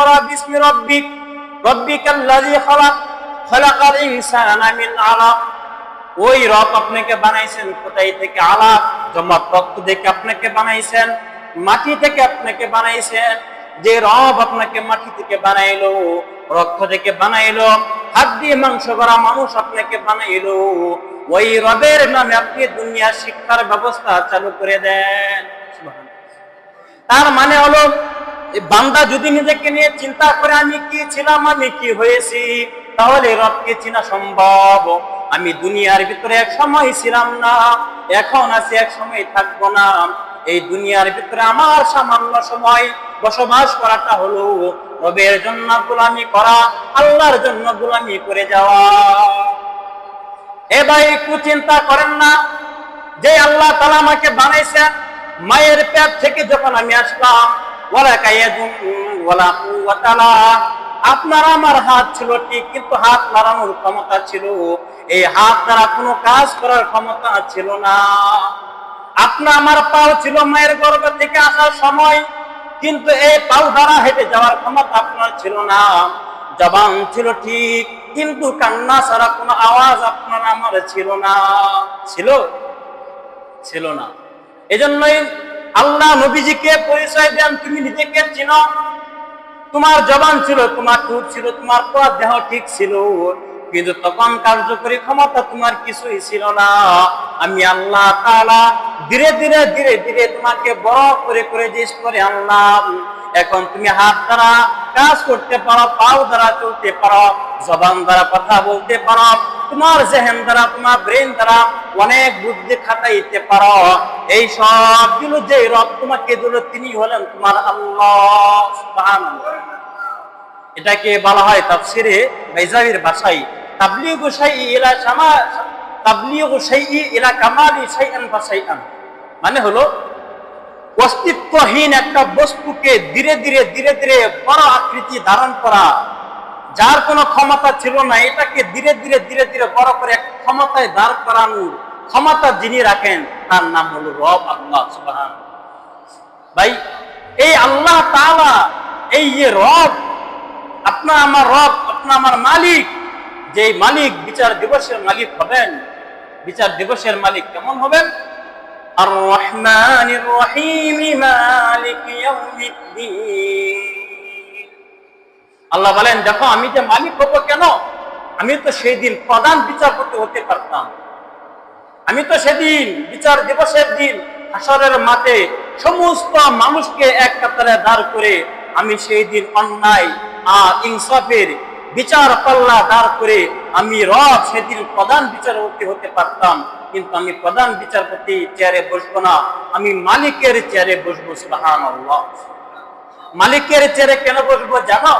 ইকরা বিসমি রাব্বিকাল্লাযী খালাকাল ইনসানা মিন আলাক। ওই রব আপনাকে বানাইছেন কোথায় থেকে? আলাক, জমাট রক্ত থেকে আপনাকে বানাইছেন, মাটি থেকে আপনাকে বানাইছেন। যে রব আপনাকে মাটি থেকে বানাইলো, রক্ত থেকে বানাইলো, হাড্ডি মাংস করা মানুষ আপনাকে বানাইলো, ওই রবের নামে আপনি দুনিয়ার শিক্ষার ব্যবস্থা চালু করে দেন। তার মানে হলো বান্দা যদি নিজেকে নিয়ে চিন্তা করে আমি কি ছিলাম, আমি কি হয়েছি, তাহলে রবকে চেনা সম্ভব। আমি দুনিয়ার ভিতরে এক সময় ছিলাম না, এখন আছি, এক সময় থাকবো না। এই দুনিয়ার ভিতরে আমার সামান্য সময় বসবাস করাটা হলো রবের জন্য গোলামি করা, আল্লাহর জন্য গোলামি করে যাওয়া। এবার একটু চিন্তা করেন না যে আল্লাহ তাআলা আমাকে বানাইছেন, মায়ের পেট থেকে যখন আমি আসলাম, ওয়ালা কায়াদুন ওয়ালা কুওয়াতা লা, আপনার আমার হাত ছিল ঠিক, কিন্তু হাত নাড়ানোর ক্ষমতা ছিল, এই হাত দ্বারা কোনো কাজ করার ক্ষমতা ছিল না। আপনার আমার পাও ছিল মায়ের গর্ভ থেকে আসার সময়, কিন্তু এই পাও দ্বারা হেঁটে যাওয়ার ক্ষমতা আপনার ছিল না। জবান ছিল ঠিক, কিন্তু কান্না ছাড়া কোনো আওয়াজ আপনার আমার ছিল না। ছিল না। এজন্যই আল্লাহ নবীজিকে পরিচয় দেন, তুমি নিজেকে চিনো। তোমার জবান ছিল, তোমার ঠোঁট ছিল, তোমার পুরো দেহ ঠিক ছিল, কিন্তু তখন কার্যকরী ক্ষমতা তোমার কিছুই ছিল না। আমি আল্লাহ তাআলা ধীরে ধীরে ধীরে ধীরে তোমাকে বড় করে করে জিনিস করে আনলাম। এখন তুমি হাত দ্বারা কাজ করতে পারো, পাও দ্বারা চলতে পারো, জবান দ্বারা কথা বলতে পারো, তোমার জেহেন দ্বারা, তোমার ব্রেন দ্বারা অনেক বুদ্ধি খাটাইতে পারো। এই সবগুলো যে রব তোমাকে দিল, তিনি হলেন তোমার আল্লাহ সুবহানাল্লাহ। এটাকে বলা হয় তাফসিরে বাইজাবির ভাষায় তাবলীগু শাইই ইলা কামালি শাইআন ফাশাইআন, মানে হলো অস্তিত্বহীন একটা বস্তুকে ধীরে ধীরে ধীরে ধীরে বড় আকৃতি ধারণ করা। যার কোনো ক্ষমতা ছিল না, এটাকে ধীরে ধীরে ধীরে ধীরে বড় করে এক ক্ষমতায় দাঁড় করানোর ক্ষমতা যিনি রাখেন, তার নাম হলো রব আল্লাহ সুবহানাহু। ভাই, এই আল্লাহ তাআলা, এই যে রব, আপনার আমার রব, আপনার আমার মালিক, যে মালিক বিচার দিবসের মালিক হবেন। বিচার দিবসের মালিক কেমন হবেন? আর রহমানির রহিম মালিক ইয়াউমিদ্দিন। আল্লাহ বলেন, দেখো আমি যে মালিক হবো কেন, আমি তো সেই দিন প্রধান বিচারপতি হতে পারতাম। আমি তো সেদিন বিচার দিবসের দিন হাসরের মাঠে সমস্ত মানুষকে এক কাতারে দাঁড় করে আমি সেই দিন অন্যায় আর ইনসাফের বিচার পাল্লা দাঁড় করে আমি রব সেদিন প্রধান বিচারপতি হতে পারতাম। কিন্তু আমি প্রধান বিচারপতি চেয়ারে বসবো না, আমি মালিকের চেয়ারে বসবো। সুবহানাল্লাহ। মালিকের চেয়ারে কেন বসবো জানো?